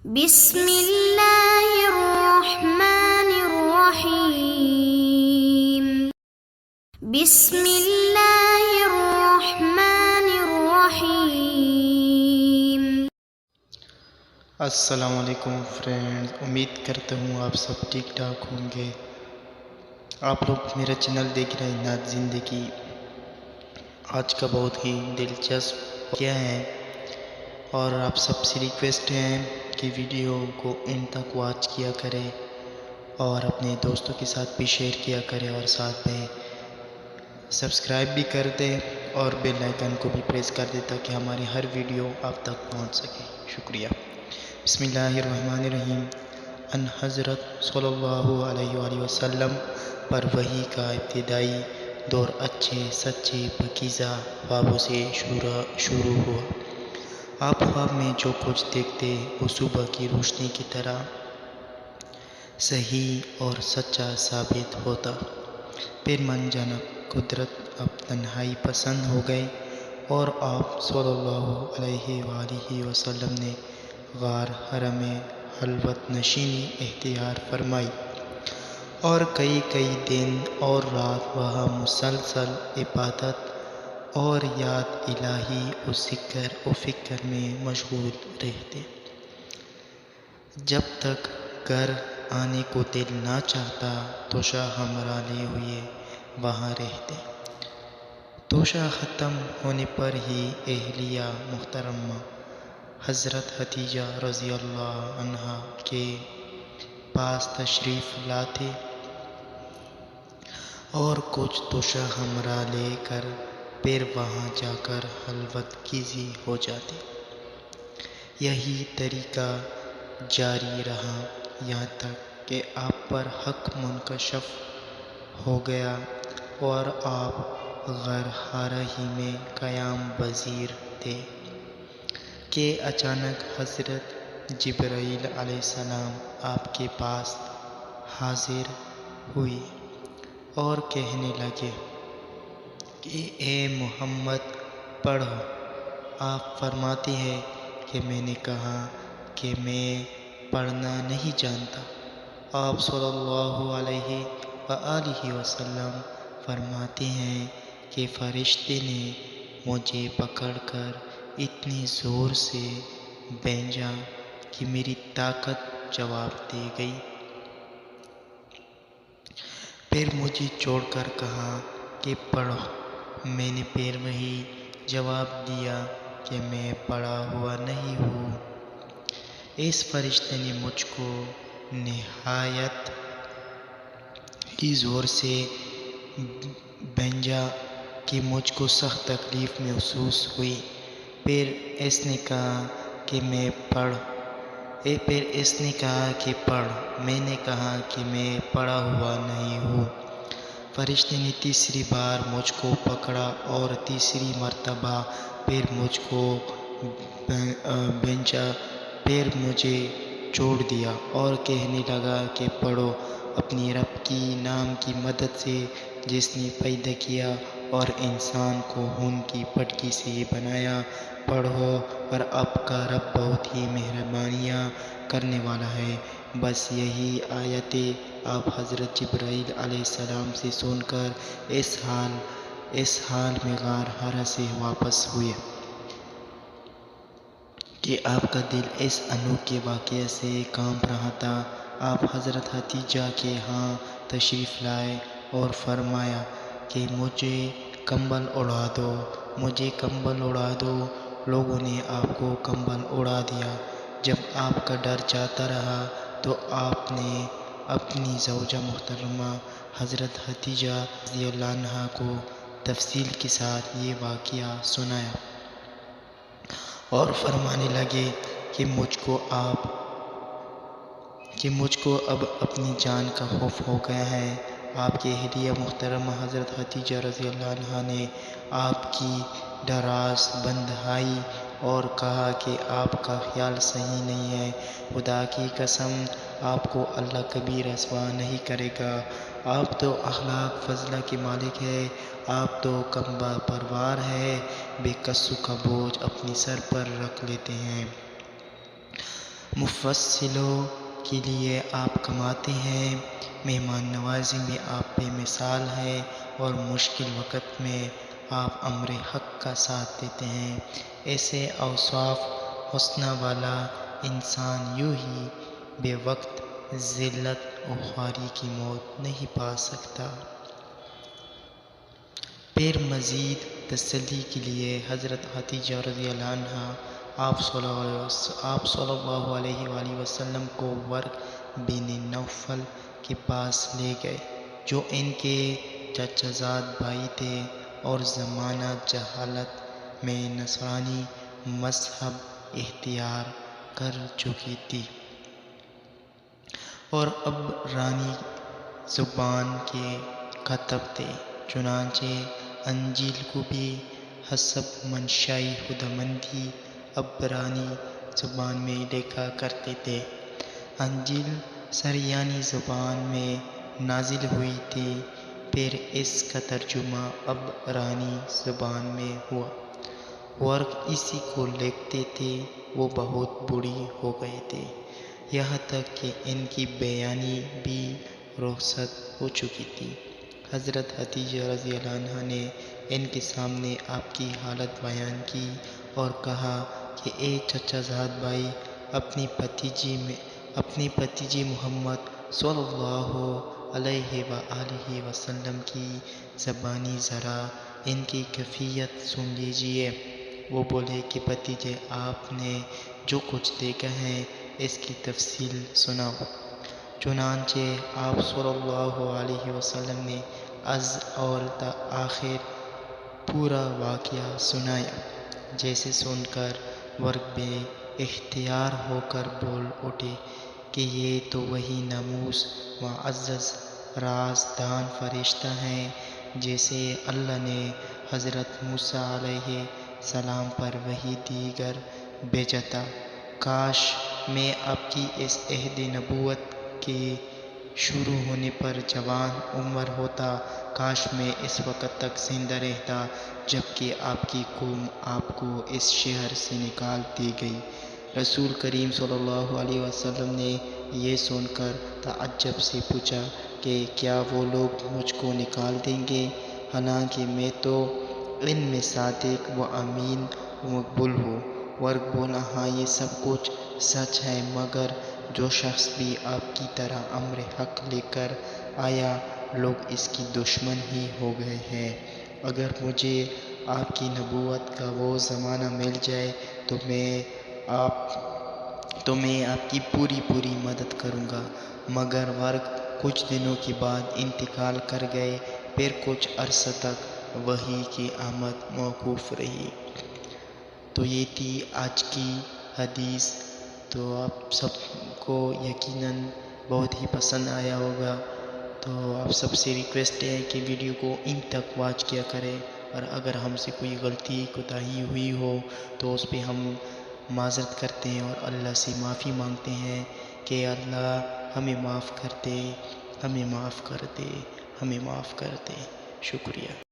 بسم اللہ الرحمن الرحیم بسم اللہ الرحمن الرحیم۔ السلام علیکم فرینڈز، امید کرتا ہوں آپ سب ٹھیک ٹھاک ہوں گے۔ آپ لوگ میرا چینل دیکھ رہے ہیں نعت زندگی۔ آج کا بہت ہی دلچسپ کیا ہے اور آپ سب سے ریکویسٹ ہے کہ ویڈیو کو اینڈ تک واچ کیا کرے اور اپنے دوستوں کے ساتھ بھی شیئر کیا کرے اور ساتھ میں سبسکرائب بھی کر دے اور بیل آئیکن کو بھی پریس کر دے تاکہ ہماری ہر ویڈیو آپ تک پہنچ سکے۔ شکریہ۔ بسم اللہ الرحمن الرحیم۔ ان حضرت صلی اللہ علیہ وآلہ وسلم پر وحی کا ابتدائی دور اچھے سچے پاکیزہ خوابوں سے شروع ہوا۔ آپ خواب میں جو کچھ دیکھتے وہ صبح کی روشنی کی طرح صحیح اور سچا ثابت ہوتا۔ پھر من جانب قدرت اب تنہائی پسند ہو گئی اور آپ صلی اللہ علیہ وآلہ وسلم نے غار حرا میں خلوت نشینی اختیار فرمائی اور کئی دن اور رات وہاں مسلسل عبادت اور یاد الہی و ذکر و فکر میں مشغول رہتے، جب تک گھر آنے کو دل نہ چاہتا توشہ ہمراہ لیے ہوئے وہاں رہتے۔ توشہ ختم ہونے پر ہی اہلیہ محترمہ حضرت خدیجہ رضی اللہ عنہا کے پاس تشریف لاتے اور کچھ توشہ ہمراہ لے کر پھر وہاں جا کر خلوت گیزی ہو جاتے۔ یہی طریقہ جاری رہا یہاں تک کہ آپ پر حق منکشف ہو گیا اور آپ غار حرا ہی میں قیام پذیر تھے کہ اچانک حضرت جبرائیل علیہ السلام آپ کے پاس حاضر ہوئے اور کہنے لگے کہ اے محمد پڑھو۔ آپ فرماتے ہیں کہ میں نے کہا کہ میں پڑھنا نہیں جانتا۔ آپ صلی اللہ علیہ وآلہ وسلم فرماتے ہیں کہ فرشتے نے مجھے پکڑ کر اتنی زور سے بھیجا کہ میری طاقت جواب دے گئی، پھر مجھے چھوڑ کر کہا کہ پڑھو۔ میں نے پھر وہی جواب دیا کہ میں پڑھا ہوا نہیں ہوں۔ اس فرشتے نے مجھ کو نہایت ہی زور سے بھیجا کہ مجھ کو سخت تکلیف محسوس ہوئی۔ پھر اس نے کہا کہ پڑھ۔ میں نے کہا کہ میں پڑھا ہوا نہیں ہوں۔ فرشتے نے تیسری بار مجھ کو پکڑا اور تیسری مرتبہ پھر مجھ کو بھیجا، پھر مجھے چھوڑ دیا اور کہنے لگا کہ پڑھو اپنی رب کی نام کی مدد سے جس نے پیدا کیا اور انسان کو خون کی پٹکی سے بنایا۔ پڑھو اور آپ کا رب بہت ہی مہربانیاں کرنے والا ہے۔ بس یہی آیتیں آپ حضرت جبرائیل علیہ السلام سے سن کر اس حال میں غار حرا سے واپس ہوئے کہ آپ کا دل اس انوکھے واقعے سے کانپ رہا تھا۔ آپ حضرت خدیجہ کے ہاں تشریف لائے اور فرمایا کہ مجھے کمبل اڑا دو۔ لوگوں نے آپ کو کمبل اڑا دیا۔ جب آپ کا ڈر جاتا رہا تو آپ نے اپنی زوجہ محترمہ حضرت خدیجہ رضی اللہ عنہا کو تفصیل کے ساتھ یہ واقعہ سنایا اور فرمانے لگے کہ مجھ کو اب اپنی جان کا خوف ہو گیا ہے۔ آپ کی اہلیہ محترمہ حضرت خدیجہ رضی اللہ عنہا نے آپ کی ڈراس بندھائی اور کہا کہ آپ کا خیال صحیح نہیں ہے، خدا کی قسم آپ کو اللہ کبھی رسوا نہیں کرے گا۔ آپ تو اخلاق فضلہ کے مالک ہیں، آپ تو کم پروار ہیں، بے کسو کا بوجھ اپنے سر پر رکھ لیتے ہیں۔ مفصلوں کے لیے آپ کماتے ہیں، مہمان نوازی میں آپ بے مثال ہیں، اور مشکل وقت میں آپ امر حق کا ساتھ دیتے ہیں۔ ایسے اوصاف حسنہ والا انسان یوں ہی بے وقت ذلت و خواری کی موت نہیں پا سکتا۔ پھر مزید تسلی کے لیے حضرت خدیجہ رضی اللہ عنہا آپ صلی اللہ علیہ وآلہ وسلم کو ورق بن نوفل کے پاس لے گئے، جو ان کے چچا زاد بھائی تھے اور زمانہ جہالت میں نصرانی مذہب اختیار کر چکی تھی، اور عبرانی زبان کے کاتب تھے۔ چنانچہ انجیل کو بھی حسب منشاء خداوندی عبرانی زبان میں لکھا کرتے تھے۔ انجیل سریانی زبان میں نازل ہوئی تھی، پھر اس کا ترجمہ عبرانی زبان میں ہوا۔ ورق اسی کو لکھتے تھے، وہ بہت بوڑھی ہو گئے تھے، یہاں تک کہ ان کی بیانی بھی رخصت ہو چکی تھی۔ حضرت خدیجہ رضی اللہ عنہا نے ان کے سامنے آپ کی حالت بیان کی اور کہا کہ اے چچا زاد بھائی، اپنی بھتیجی محمد صلی اللہ علیہ وآلہ وسلم کی زبانی ذرا ان کی کیفیت سن لیجئے۔ وہ بولے کہ بھتیجے، آپ نے جو کچھ دیکھا ہے اس کی تفصیل سناؤ۔ چنانچہ آپ صلی اللہ علیہ وسلم نے از اول تا آخر پورا واقعہ سنایا، جسے سن کر ورق بے اختیار ہو کر بول اٹھے کہ یہ تو وہی ناموس معزز رازدان فرشتہ ہیں جسے اللہ نے حضرت موسیٰ علیہ السلام پر وحی دے کر بھیجا تھا۔ کاش میں آپ کی اس عہد نبوت کے شروع ہونے پر جوان عمر ہوتا، کاش میں اس وقت تک زندہ رہتا جبکہ آپ کی قوم آپ کو اس شہر سے نکال دی گئی۔ رسول کریم صلی اللہ علیہ وسلم نے یہ سن کر تعجب سے پوچھا کہ کیا وہ لوگ مجھ کو نکال دیں گے، حالانکہ میں تو ان میں صادق و امین و مقبول ہوں۔ ورق بولا، ہاں یہ سب کچھ سچ ہے، مگر جو شخص بھی آپ کی طرح امر حق لے کر آیا، لوگ اس کی دشمن ہی ہو گئے ہیں۔ اگر مجھے آپ کی نبوت کا وہ زمانہ مل جائے تو میں آپ کی پوری مدد کروں گا۔ مگر ورق کچھ دنوں کے بعد انتقال کر گئے، پھر کچھ عرصہ تک وحی کی آمد موقوف رہی۔ تو یہ تھی آج کی حدیث۔ تو آپ سب کو یقیناً بہت ہی پسند آیا ہوگا، تو آپ سب سے ریکویسٹ ہے کہ ویڈیو کو ان تک واچ کیا کریں، اور اگر ہم سے کوئی غلطی کوتاہی ہوئی ہو تو اس پہ ہم معذرت کرتے ہیں اور اللہ سے معافی مانگتے ہیں کہ اللہ ہمیں معاف کر دے، ہمیں معاف کر دے، ہمیں معاف کر دے۔ شکریہ۔